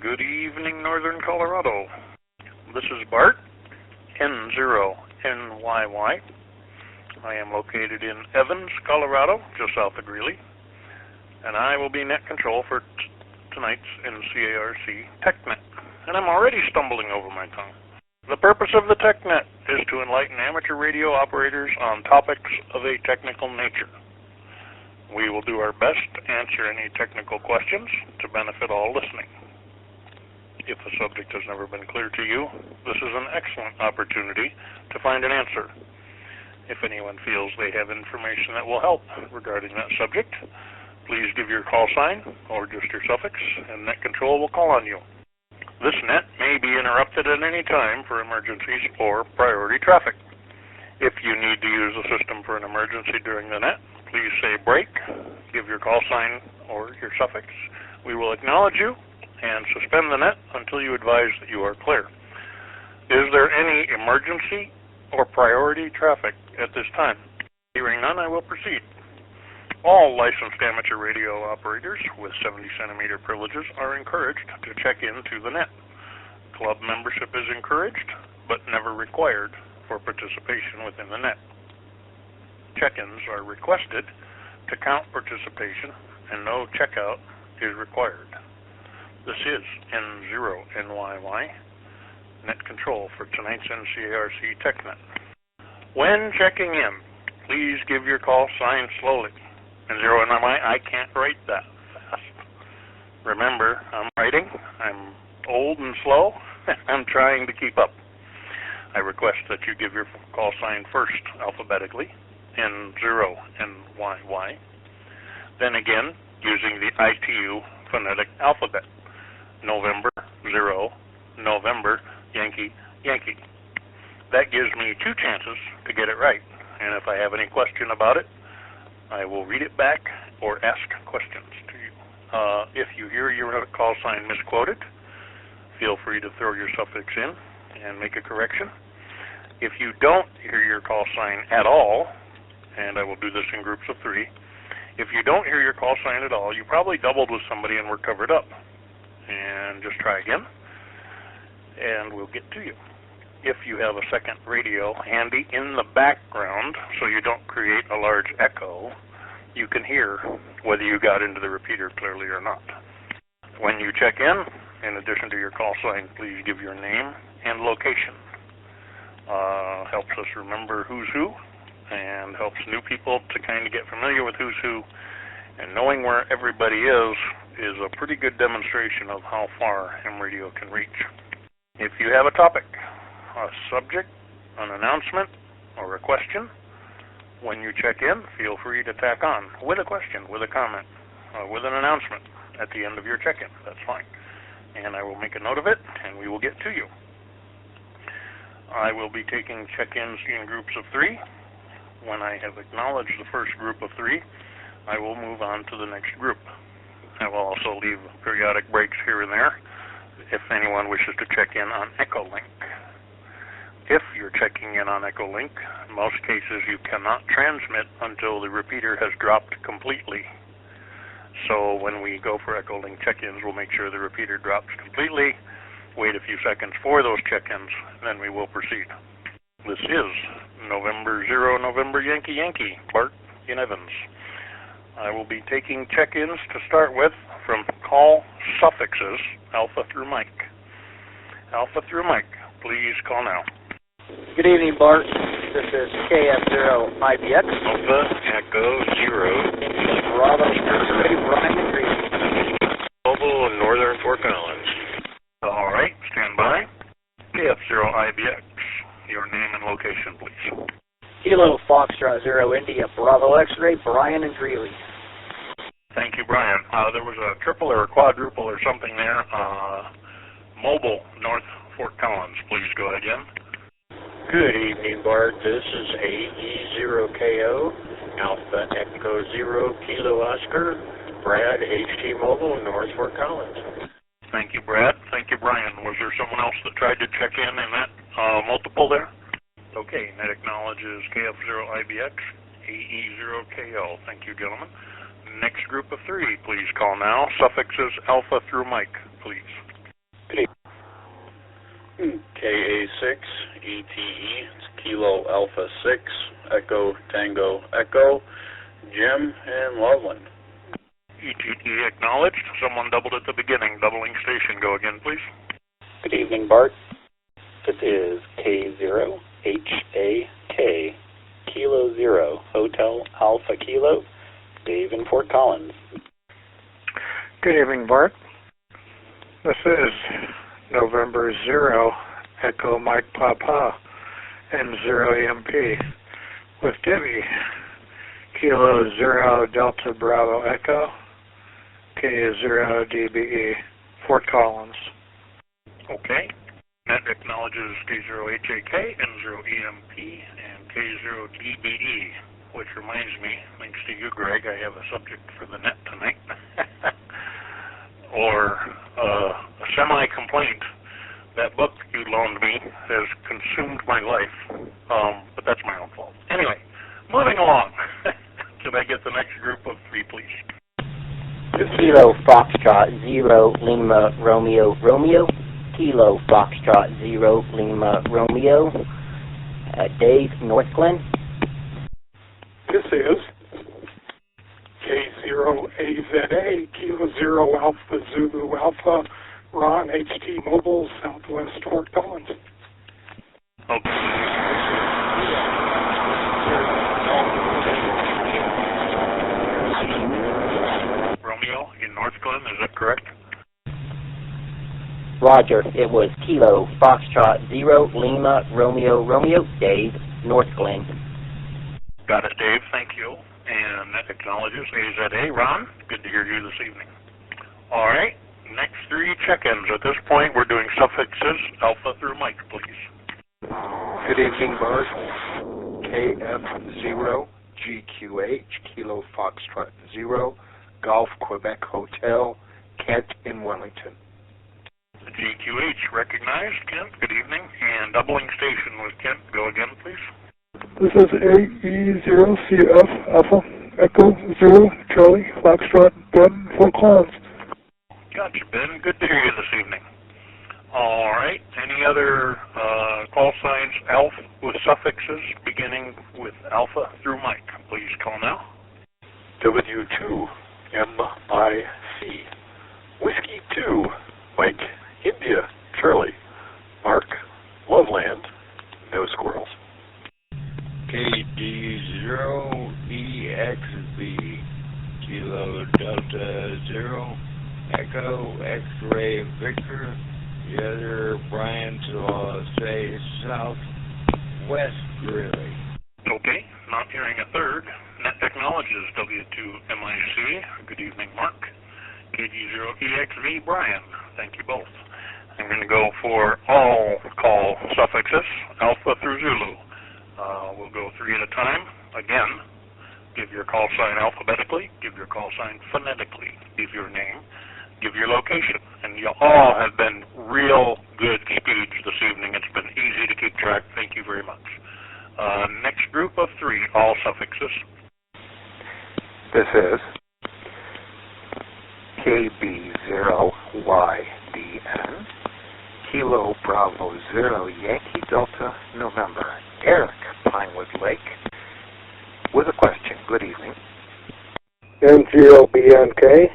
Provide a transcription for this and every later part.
Good evening, Northern Colorado. This is Bart, N0NYY. I am located in Evans, Colorado, just south of Greeley, and I will be net control for tonight's NCARC TechNet. And I'm already stumbling over my tongue. The purpose of the TechNet is to enlighten amateur radio operators on topics of a technical nature. We will do our best to answer any technical questions to benefit all listening. If a subject has never been clear to you, this is an excellent opportunity to find an answer. If anyone feels they have information that will help regarding that subject, please give your call sign or just your suffix, and net control will call on you. This net may be interrupted at any time for emergencies or priority traffic. If you need to use the system for an emergency during the net, please say break, give your call sign or your suffix. We will acknowledge you and suspend the net until you advise that you are clear. Is there any emergency or priority traffic at this time? Hearing none, I will proceed. All licensed amateur radio operators with 70-centimeter privileges are encouraged to check into the net. Club membership is encouraged, but never required for participation within the net. Check-ins are requested to count participation, and no checkout is required. This is N0NYY, net control for tonight's NCARC TechNet. When checking in, please give your call sign slowly. N0NYY, I can't write that fast. Remember, I'm writing. I'm old and slow. I'm trying to keep up. I request that you give your call sign first alphabetically, N0NYY, then again using the ITU phonetic alphabet. November, 0, November, Yankee, Yankee. That gives me 2 chances to get it right, and if I have any question about it, I will read it back or ask questions to you. If you hear your call sign misquoted, feel free to throw your suffix in and make a correction. If you don't hear your call sign at all, and I will do this in groups of 3, if you don't hear your call sign at all, you probably doubled with somebody and were covered up. And just try again, and we'll get to you. If you have a second radio handy in the background so you don't create a large echo, you can hear whether you got into the repeater clearly or not. When you check in addition to your call sign, please give your name and location. Helps us remember who's who, and helps new people to kind of get familiar with who's who. And knowing where everybody is a pretty good demonstration of how far ham radio can reach. If you have a topic, a subject, an announcement, or a question, when you check in, feel free to tack on with a question, with a comment, with an announcement at the end of your check-in. That's fine. And I will make a note of it, and we will get to you. I will be taking check-ins in groups of 3. When I have acknowledged the first group of 3, I will move on to the next group. I will also leave periodic breaks here and there if anyone wishes to check in on Echolink. If you're checking in on Echolink, in most cases you cannot transmit until the repeater has dropped completely. So when we go for Echolink check-ins, we'll make sure the repeater drops completely, wait a few seconds for those check-ins, then we will proceed. This is November 0, November Yankee Yankee, Bart in Evans. I will be taking check-ins to start with from call suffixes, alpha through Mike. Alpha through Mike, please call now. Good evening, Bart. This is KF0IBX. Alpha Echo 0. Bravo, X-Ray, Brian and Green. Mobile in Northern Fort Collins. All right, stand by. KF0IBX, your name and location, please. Kilo Foxtrot 0 India Bravo X-Ray, Brian and Greeley. Thank you, Brian. There was a triple or a quadruple or something there. Mobile, North Fort Collins. Please go again. Good evening, Bart. This is AE0KO, Alpha Echo 0 Kilo Oscar, Brad, HT Mobile, North Fort Collins. Thank you, Brad. Thank you, Brian. Was there someone else that tried to check in that multiple there? Okay, net acknowledges KF0IBX, AE0KO. Thank you, gentlemen. Next group of 3, please call now. Suffixes alpha through Mike, please. KA6 ETE, it's Kilo Alpha 6, Echo Tango Echo, Jim and Loveland. ETE acknowledged. Someone doubled at the beginning. Doubling station. Go again, please. Good evening, Bart. This is K0HAK, Kilo 0, Hotel Alpha Kilo, Dave in Fort Collins. Good evening, Bart. This is November 0, Echo Mike Papa, N0 EMP, with Debbie, Kilo 0 Delta Bravo Echo, K0 DBE, Fort Collins. Okay. Net acknowledges K0HAK, N0 EMP, and K0 DBE, which reminds me, thanks to you, Greg, I have a subject for the net tonight. Or a semi-complaint. That book you loaned me has consumed my life, but that's my own fault. Anyway, moving along. Could I get the next group of 3, please? Kilo Foxtrot 0 Lima Romeo Romeo. Kilo Foxtrot 0 Lima Romeo. Dave, North Glen. This is K0AZA, Kilo 0 Alpha Zulu Alpha, Ron HT Mobile, Southwest Fort Collins. Okay. Romeo in North Glen, is that correct? Roger, it was Kilo Foxtrot 0 Lima Romeo Romeo. Dave, North Glen. Got it, Dave. Thank you. And that acknowledges AZA. Ron, good to hear you this evening. All right, next 3 check-ins. At this point, we're doing suffixes, Alpha through Mike, please. Good evening, Bart. KF0GQH, Kilo Foxtrot 0, Golf Quebec Hotel, Kent in Wellington. GQH recognized. Kent, good evening. And doubling station with Kent. Go again, please. This is AE0CF Alpha Echo 0 Charlie Foxtrot Ben Fort Collins. Gotcha, Ben. Good to hear you this evening. All right. Any other call signs, ALF, with suffixes beginning with Alpha through Mike? Please call now. W2MIC, Whiskey 2, Mike, India, Charlie, Mark, Loveland, no squirrels. KD0EXB, Kilo Delta 0, Echo X-Ray Victor, the other Brian to say Southwest Greeley. Okay, not hearing a third. Net acknowledges W2MIC. Good evening, Mark. KD0EXV, Brian. Thank you both. I'm going to go for all call suffixes, Alpha through Zulu. We'll go 3 at a time. Again, give your call sign alphabetically, give your call sign phonetically, give your name, give your location. And you all have been real good speeds this evening. It's been easy to keep track. Thank you very much. Next group of 3, all suffixes. This is KB0YDN, Kilo Bravo 0 Yankee Delta November, Eric, Pinewood Lake, with a question. Good evening. M0BNK,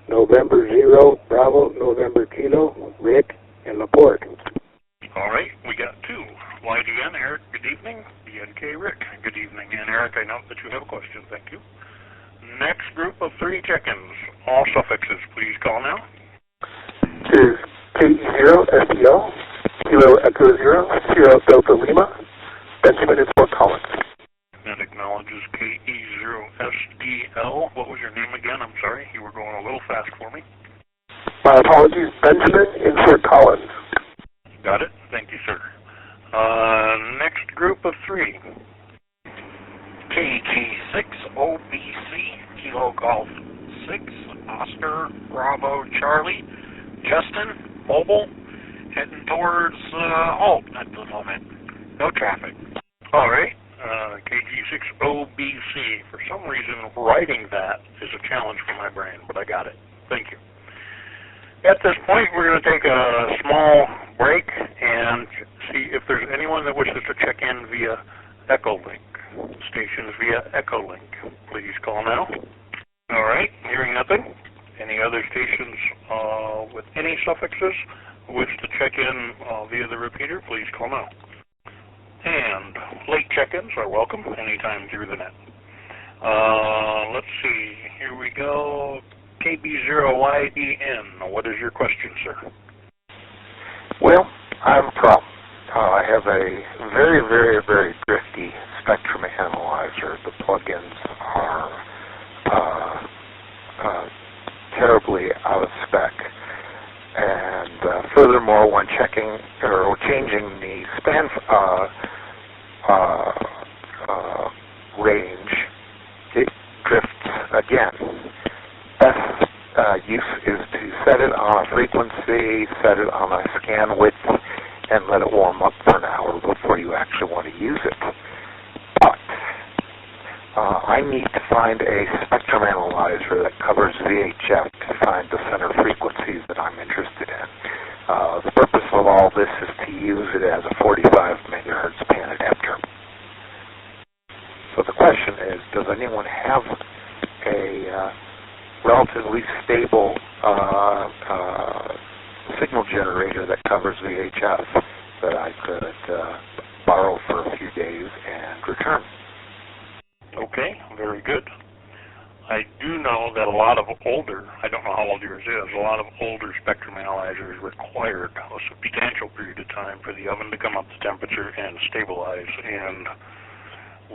November 0 Bravo November Kilo, Rick in LaPorte. All right, we got 2. YDN, Eric, good evening. BNK, Rick, good evening. And Eric, I note that you have a question. Thank you. Next group of 3 check-ins. All suffixes, please call now. This is KE0SDL, Kilo Echo 0, Sierra Delta Lima, Benjamin in Fort Collins. That acknowledges KE0SDL. What was your name again? I'm sorry, you were going a little fast for me. My apologies, Benjamin in Fort Collins. Got it. Thank you, sir. Next group of 3. KG6OBC, Kilo Golf 6, Oscar Bravo Charlie, Justin, Mobile, heading towards Alt at the moment. No traffic. All right. KG6OBC. For some reason, writing that is a challenge for my brain, but I got it. Thank you. At this point, we're going to take a small break and in via the repeater, please call now. And late check-ins are welcome anytime through the net. Let's see, here we go. KB0YDN, what is your question, sir? Well, I have a problem. I have a very, very, very drifty spectrum analyzer. The plugins are terribly out of spec. And furthermore, when checking or changing the span range, it drifts again. Best use is to set it on a frequency, set it on a scan width, and let it warm up for an hour before you actually want to use it. But I need to find a spectrum analyzer that covers VHF to find the center frequencies that I'm interested in. The purpose of all this is to use it as a 45 megahertz pan adapter. So the question is, does anyone have a relatively stable signal generator that covers VHF that I could borrow for a few days and return? Okay, very good. I do know that a lot of older, I don't know how old yours is, a lot of older spectrum analyzers required a substantial period of time for the oven to come up to temperature and stabilize, and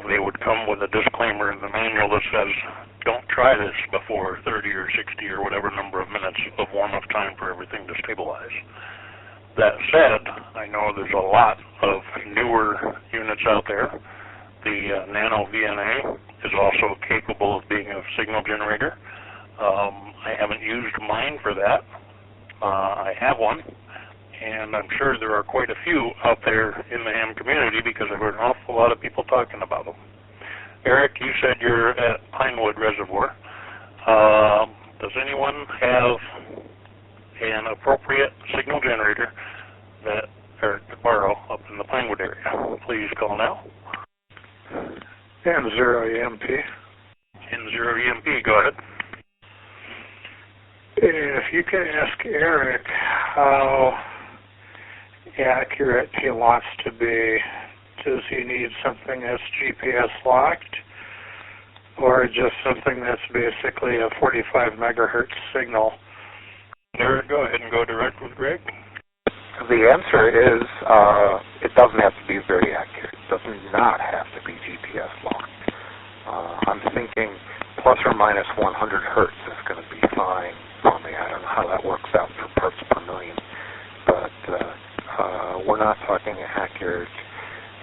they would come with a disclaimer in the manual that says, don't try this before 30 or 60 or whatever number of minutes of warm-up time for everything to stabilize. That said, I know there's a lot of newer units out there. The Nano VNA is also capable of being a signal generator. I haven't used mine for that. I have one, and I'm sure there are quite a few out there in the ham community because I've heard an awful lot of people talking about them. Eric, you said you're at Pinewood Reservoir. Does anyone have an appropriate signal generator that Eric could borrow up in the Pinewood area? Please call now. N0EMP. N0EMP, go ahead. If you can ask Eric how accurate he wants to be, does he need something that's GPS locked, or just something that's basically a 45 megahertz signal? Eric, go ahead and go direct with Greg. The answer is it doesn't have to be very accurate. It does not have to be GPS locked. I'm thinking plus or minus 100 hertz is going to be fine for me. I don't know how that works out for parts per million, but we're not talking accurate.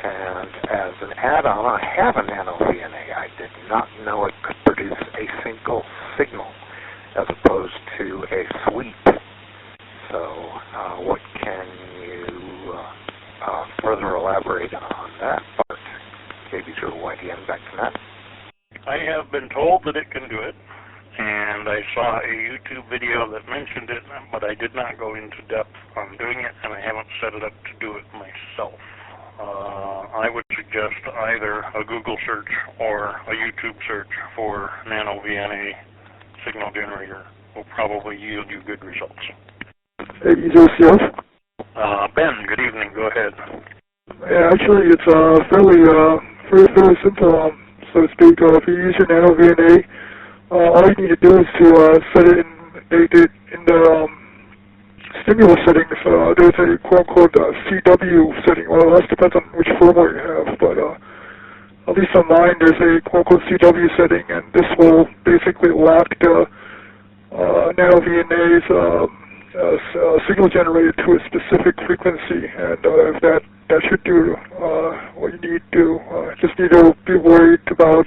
And as an add-on, I have a Nano VNA. I did not know it could produce a single signal as opposed to a sweep. So what can you further elaborate on that part? KB0YDN, back to that. I have been told that it can do it, and I saw a YouTube video that mentioned it, but I did not go into depth on doing it, and I haven't set it up to do it myself. I would suggest either a Google search or a YouTube search for Nano VNA signal generator will probably yield you good results. Joseph? Ben, good evening. Go ahead. Yeah, actually, it's fairly simple, so to speak. If you use your Nano VNA, all you need to do is to set it in the stimulus settings. There's a quote-unquote CW setting. Well, that depends on which firmware you have, but at least on mine, there's a quote-unquote CW setting, and this will basically lock the Nano VNA's signal generated to a specific frequency, and if that should do what you need to. Just need to be worried about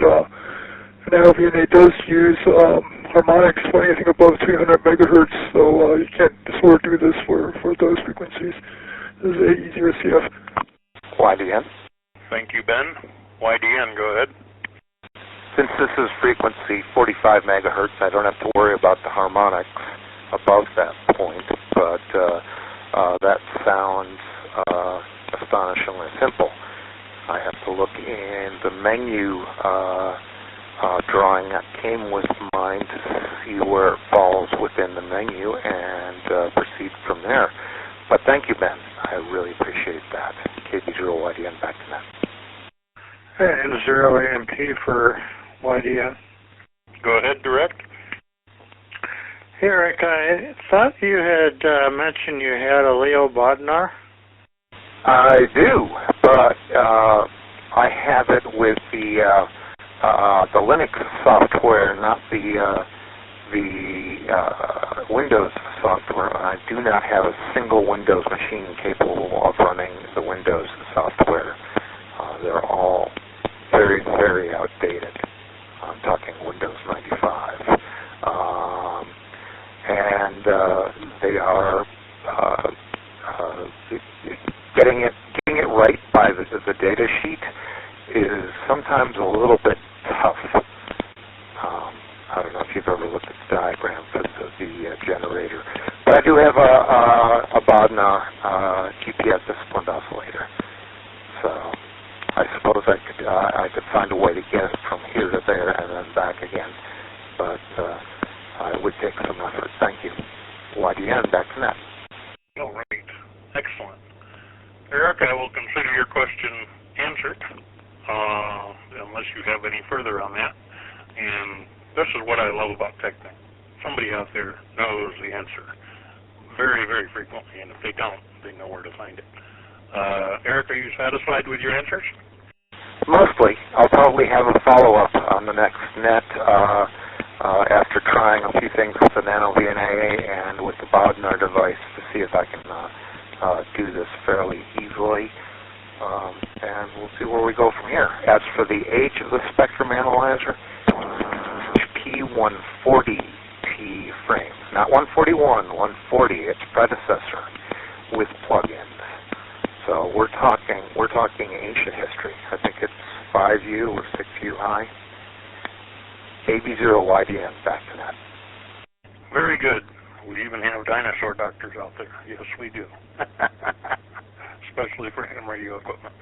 Nano VNA does use harmonics for anything above 300 megahertz, so you can't sort of do this for those frequencies. This is AE0CF. YDN. Thank you, Ben. YDN, go ahead. Since this is frequency 45 megahertz, I don't have to worry about the harmonics above that point, but that sounds astonishingly simple. I have to look in the menu drawing that came with mine to see where it falls within the menu and proceed from there. But thank you, Ben. I really appreciate that. KB0YDN, back to that. And 0AMP for YDN. Go ahead, direct. Hey, Rick, I thought you had mentioned you had a Leo Bodnar. I do, but I have it with the Linux software, not the Windows software. I do not have a single Windows machine capable of running the Windows software. They're all very, very outdated. I'm talking Windows 95. And they are getting it right by the data sheet is sometimes a little bit tough. I don't know if you've ever looked at the diagrams of the generator, but I do have a Bodnar GPS disciplined oscillator, so I suppose I could find a way to get it from here to there and then back again, but it would take some effort. Thank you. YDN, back to that. All right. Excellent. Eric, I will consider your question answered, unless you have any further on that. And this is what I love about TechNet. Somebody out there knows the answer very, very frequently, and if they don't, they know where to find it. Eric, are you satisfied with your answers? Mostly. I'll probably have a follow-up on the next net after trying a few things with the NanoVNA and with the Bodnar device to see if I can do this fairly easily. And we'll see where we go from here. As for the age of the spectrum analyzer, P140T frames, not 141, 140, its predecessor, with plugins. So we're talking ancient history. I think it's 5U or 6U high. AB0YDN, back to that. Very good. We even have dinosaur doctors out there. Yes, we do. Especially for ham radio equipment.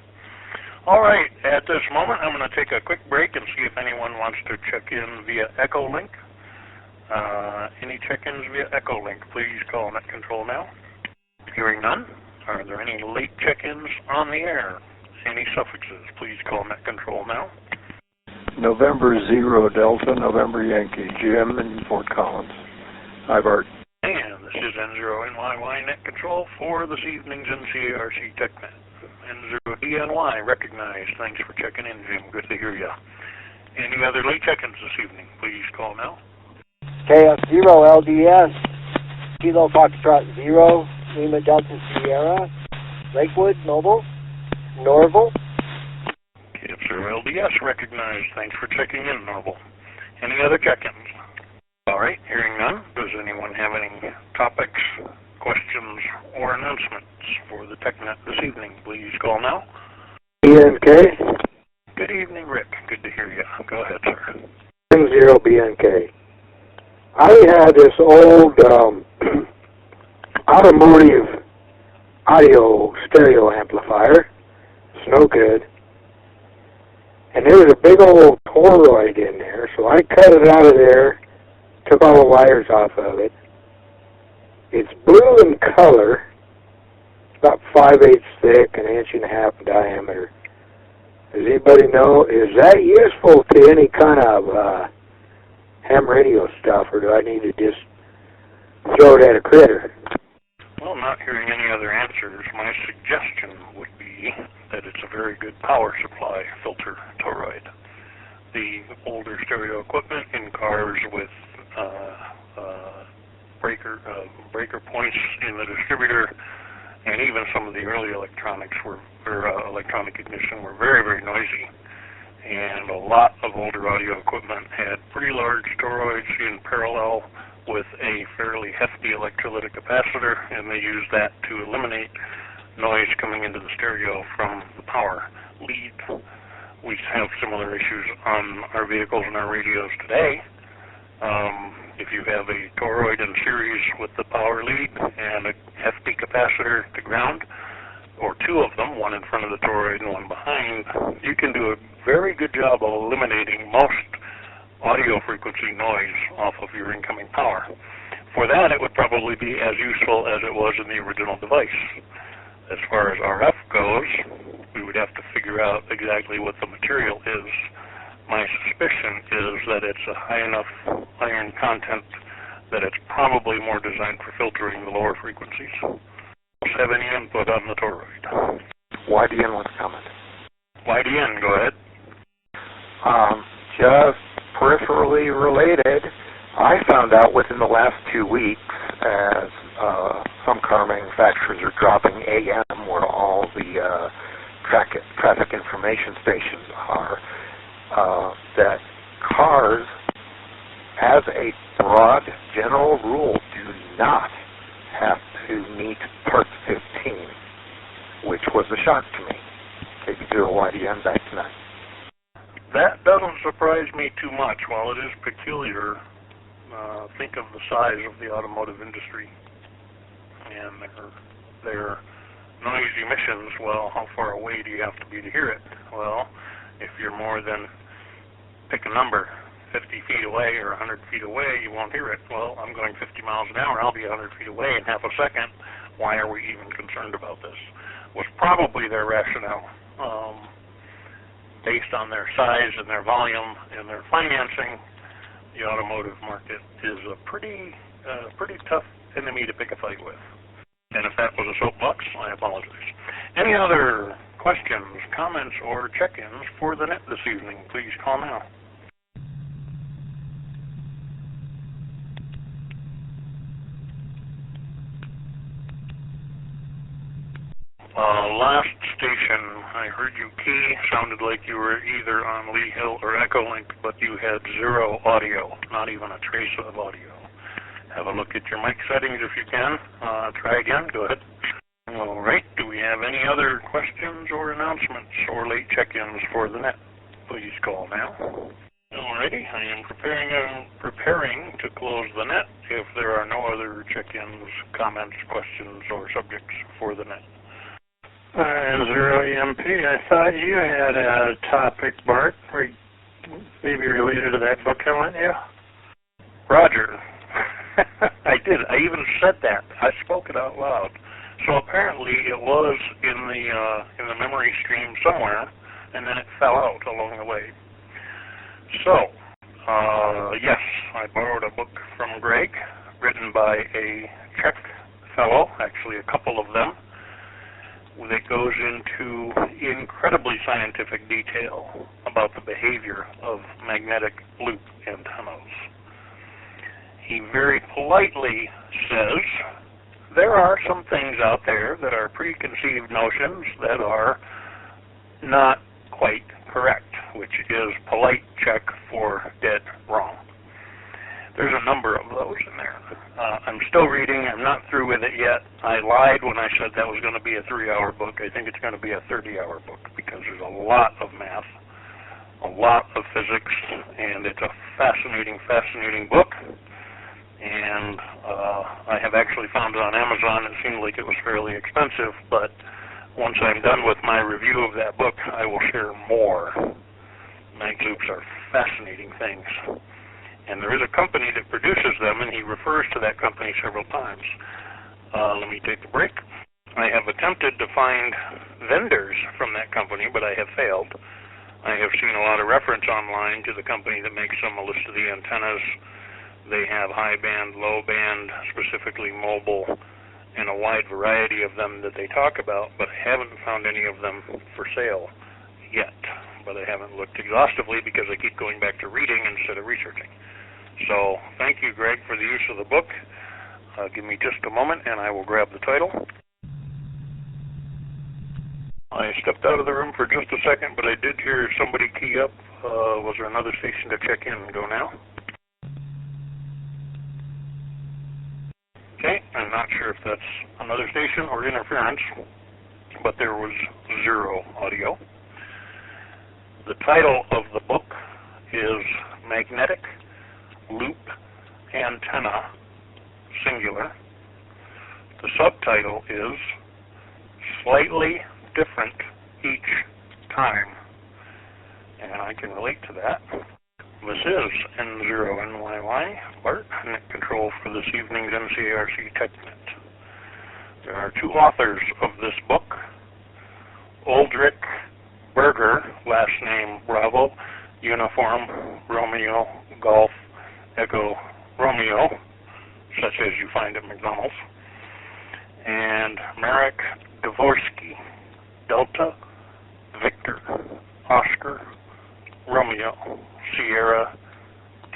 All right, at this moment, I'm going to take a quick break and see if anyone wants to check in via Echolink. Any check-ins via Echolink, please call Net Control now. Hearing none. Are there any late check-ins on the air? Any suffixes, please call Net Control now. November 0 Delta, November Yankee, Jim in Fort Collins. Hi, Bart. And this is N0NYY Net Control for this evening's NCARC TechNet. N0DNY, recognized. Thanks for checking in, Jim. Good to hear you. Any other late check-ins this evening? Please call now. KF0 LDS, Kilo Foxtrot 0, Lima Delta Sierra, Lakewood, Noble, Norval. KF0 LDS, recognized. Thanks for checking in, Norval. Any other check-ins? All right, hearing none, does anyone have any topics, questions, or announcements for the TechNet this evening? Please call now. BNK. Good evening, Rick. Good to hear you. Go ahead, sir. 0 BNK. I had this old automotive audio stereo amplifier. It's no good. And there was a big old toroid in there, so I cut it out of there, took all the wires off of it. It's blue in color. It's about 5/8 thick, an 1.5 inch in diameter. Does anybody know, is that useful to any kind of ham radio stuff, or do I need to just throw it at a critter? Well, not hearing any other answers, my suggestion would be that it's a very good power supply filter toroid. The older stereo equipment in cars with breaker points in the distributor, and even some of the early electronics electronic ignition were very, very noisy. And a lot of older audio equipment had pretty large toroids in parallel with a fairly hefty electrolytic capacitor, and they used that to eliminate noise coming into the stereo from the power lead. We have similar issues on our vehicles and our radios today. If you have a toroid in series with the power lead and a hefty capacitor to ground, or two of them, one in front of the toroid and one behind, you can do a very good job of eliminating most audio frequency noise off of your incoming power. For that, it would probably be as useful as it was in the original device. As far as RF goes, we would have to figure out exactly what the material is. My suspicion is that it's a high enough iron content that it's probably more designed for filtering the lower frequencies. Have any input on the toroid? YDN wants to comment. YDN, go ahead. Just peripherally related, I found out within the last 2 weeks, as some car manufacturers are dropping AM where all the traffic information stations are, that cars, as a broad general rule, do not have to meet Part 15, which was a shock to me. KB0YDN back tonight. That doesn't surprise me too much. While it is peculiar, think of the size of the automotive industry and their noise emissions. Well, how far away do you have to be to hear it? Well, if you're more than, pick a number, 50 feet away or 100 feet away, you won't hear it. Well, I'm going 50 miles an hour, I'll be 100 feet away in half a second. Why are we even concerned about this? Was probably their rationale. Based on their size and their volume and their financing, the automotive market is a pretty tough enemy to pick a fight with. And if that was a soapbox, I apologize. Any other questions, comments, or check-ins for the net this evening? Please call now. Last station, I heard you key. Sounded like you were either on Lee Hill or Echolink, but you had zero audio, not even a trace of audio. Have a look at your mic settings if you can. Try again. Go ahead. All right. Do we have any other questions or announcements or late check-ins for the net? Please call now. Alrighty. I am preparing to close the net if there are no other check-ins, comments, questions, or subjects for the net. Zero EMP, I thought you had a topic, Bart, maybe related to that book I lent you. Roger. I did. I even said that. I spoke it out loud. So apparently it was in the memory stream somewhere, and then it fell out along the way. So, yes, I borrowed a book from Greg, written by a Czech fellow, actually a couple of them, that goes into incredibly scientific detail about the behavior of magnetic loop antennas. He very politely says there are some things out there that are preconceived notions that are not quite correct, which is polite check for dead wrong. There's a number of those in there. I'm still reading. I'm not through with it yet. I lied when I said that was going to be a 3-hour book. I think it's going to be a 30-hour book because there's a lot of math, a lot of physics, and it's a fascinating book. And I have actually found it on Amazon. It seemed like it was fairly expensive, but once I'm done with my review of that book, I will share more. Mag loops are fascinating things. And there is a company that produces them, and he refers to that company several times. Let me take a break. I have attempted to find vendors from that company, but I have failed. I have seen a lot of reference online to the company that makes them, a list of the antennas. They have high band, low band, specifically mobile, and a wide variety of them that they talk about, but I haven't found any of them for sale yet. But I haven't looked exhaustively because I keep going back to reading instead of researching. So thank you, Greg, for the use of the book. Give me just a moment and I will grab the title. I stepped out of the room for just a second, but I did hear somebody key up. Was there another station to check in and go now? Okay, I'm not sure if that's another station or interference, but there was zero audio. The title of the book is Magnetic Loop Antenna, singular. The subtitle is Slightly Different Each Time. And I can relate to that. This is N0NYY, Bart, Net Control for this evening's NCARC TechNet. There are two authors of this book, Aldrich Berger, last name Bravo, Uniform, Romeo, Golf, Echo, Romeo, such as you find at McDonald's, and Marek Dvorsky, Delta, Victor, Oscar, Romeo, Sierra,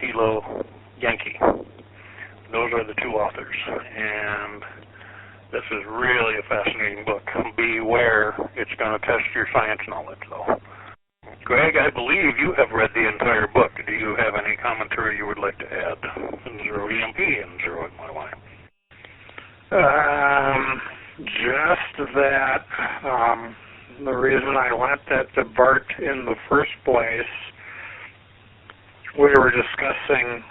Kilo, Yankee. Those are the two authors, and this is really a fascinating book. Beware, it's going to test your science knowledge, though. Greg, I believe you have read the entire book. Do you have any commentary you would like to add? Zero EMP and Zero NYY. Just that the reason I lent that to Bart in the first place, we were discussing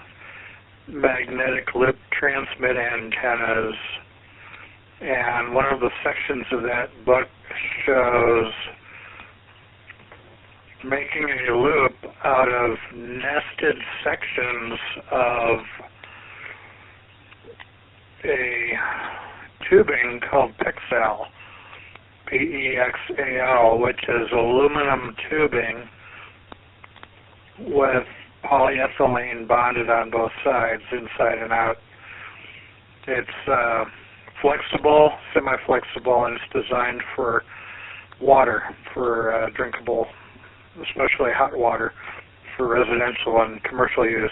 magnetic loop transmit antennas, and one of the sections of that book shows making a loop out of nested sections of a tubing called Pexal, P-E-X-A-L, which is aluminum tubing with polyethylene bonded on both sides, inside and out. It's flexible, semi-flexible, and it's designed for water, for drinkable, especially hot water, for residential and commercial use.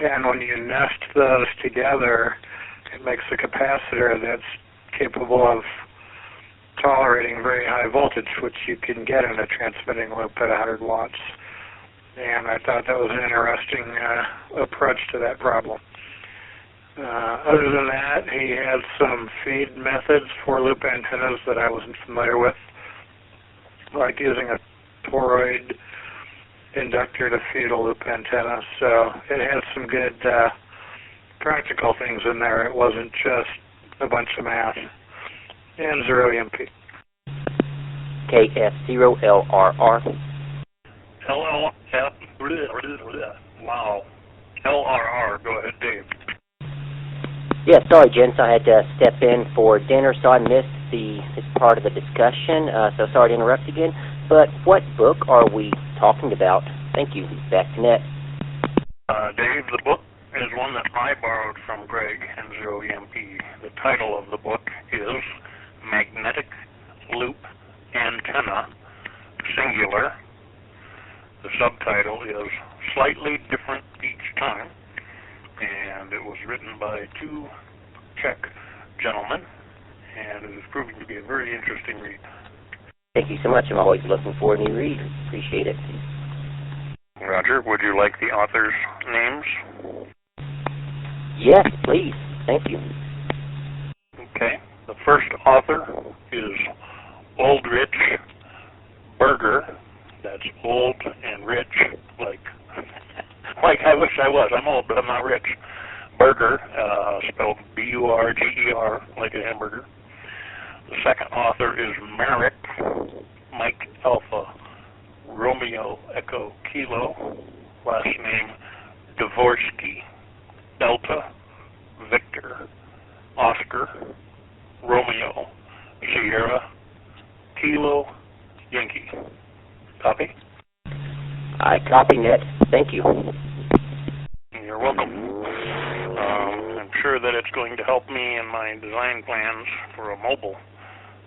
And when you nest those together, it makes a capacitor that's capable of tolerating very high voltage, which you can get in a transmitting loop at 100 watts. And I thought that was an interesting approach to that problem. Other than that, he had some feed methods for loop antennas that I wasn't familiar with, like using a toroid inductor to feed a loop antenna. So it had some good practical things in there. It wasn't just a bunch of math. And Zero EMP. KF0LRR. Wow. LRR. Go ahead, Dave. Yeah, sorry, gents. I had to step in for dinner, so I missed this part of the discussion. So sorry to interrupt again. But what book are we talking about? Thank you. Back to Net. Dave, the book is one that I borrowed from Greg and Zero EMP. The title of the book is Magnetic Loop Antenna, singular. The subtitle is Slightly Different Each Time, and it was written by two Czech gentlemen, and it is proving to be a very interesting read. Thank you so much. I'm always looking for a new read. Appreciate it. Roger, would you like the authors' names? Yes, please. Thank you. Okay. The first author is Aldrich Berger. That's old and rich, like I wish I was. I'm old, but I'm not rich. Berger, spelled B-U-R-G-E-R, like a hamburger. The second author is Marek, Mike Alpha, Romeo Echo Kilo, last name Dvorsky, Delta, Victor, Oscar, Romeo, Sierra, Kilo, Yankee. Copy? I copy, Net. Thank you. You're welcome. I'm sure that it's going to help me in my design plans for a mobile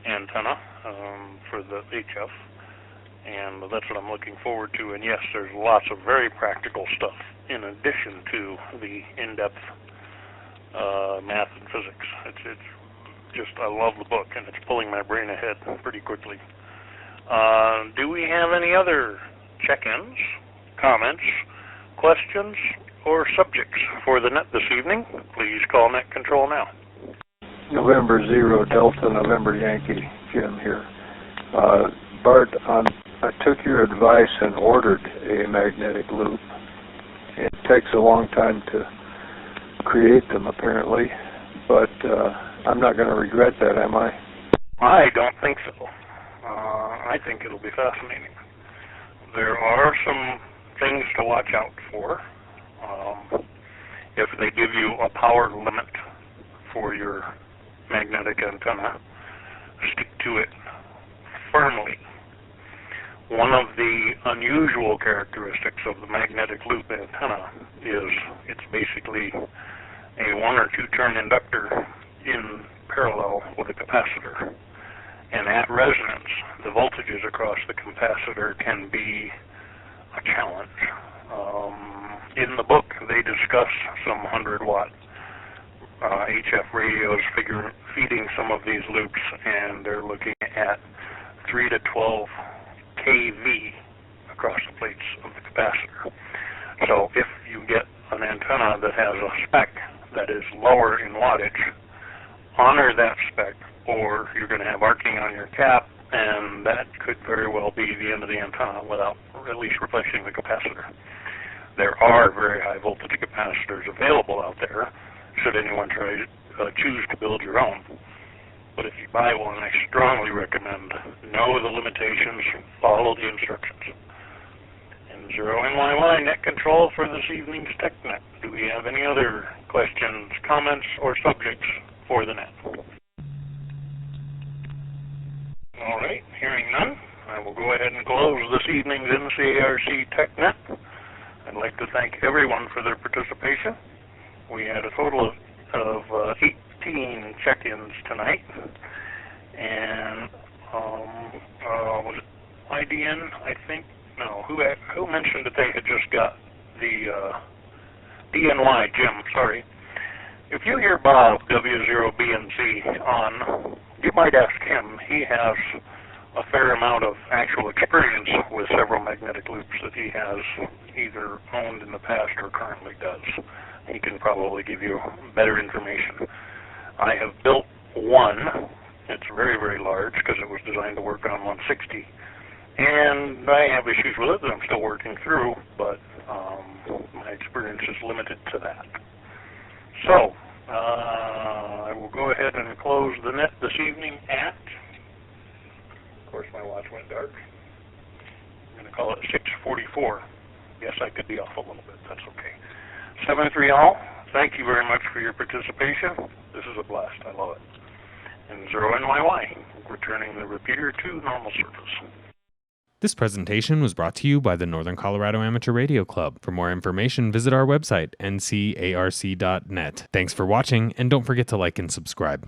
antenna for the HF, and that's what I'm looking forward to. And yes, there's lots of very practical stuff in addition to the in-depth math and physics. It's just, I love the book, and it's pulling my brain ahead pretty quickly. Do we have any other check-ins, comments, questions, or subjects for the Net this evening? Please call Net Control now. November 0 Delta, November Yankee, Jim here. Bart, I took your advice and ordered a magnetic loop. It takes a long time to create them, apparently, but I'm not going to regret that, am I? I don't think so. I think it'll be fascinating. There are some things to watch out for. If they give you a power limit for your magnetic antenna, stick to it firmly. One of the unusual characteristics of the magnetic loop antenna is it's basically a 1 or 2 turn inductor in parallel with a capacitor. And at resonance, the voltages across the capacitor can be a challenge. In the book, they discuss some 100-watt HF radios feeding some of these loops, and they're looking at 3 to 12 kV across the plates of the capacitor. So if you get an antenna that has a spec that is lower in wattage, honor that spec, or you're going to have arcing on your cap, and that could very well be the end of the antenna without at least replacing the capacitor. There are very high voltage capacitors available out there, should anyone choose to build your own. But if you buy one, I strongly recommend know the limitations, follow the instructions. And 0NYY net control for this evening's TechNet. Do we have any other questions, comments, or subjects for the net? All right, hearing none, I will go ahead and close this evening's NCARC TechNet. I'd like to thank everyone for their participation. We had a total of 18 check-ins tonight, and was it IDN, I think? No, who mentioned that they had just got the DNY, Jim, sorry. If you hear Bob, W0BNC, on, you might ask him. He has a fair amount of actual experience with several magnetic loops that he has either owned in the past or currently does. He can probably give you better information. I have built one. It's very, very large because it was designed to work on 160. And I have issues with it that I'm still working through, but my experience is limited to that. So, I will go ahead and close the net this evening at, of course my watch went dark, I'm going to call it 6:44. Yes, I could be off a little bit, that's okay. 7-3 all, thank you very much for your participation. This is a blast, I love it. And 0NYY, returning the repeater to normal service. This presentation was brought to you by the Northern Colorado Amateur Radio Club. For more information, visit our website, ncarc.net. Thanks for watching, and don't forget to like and subscribe.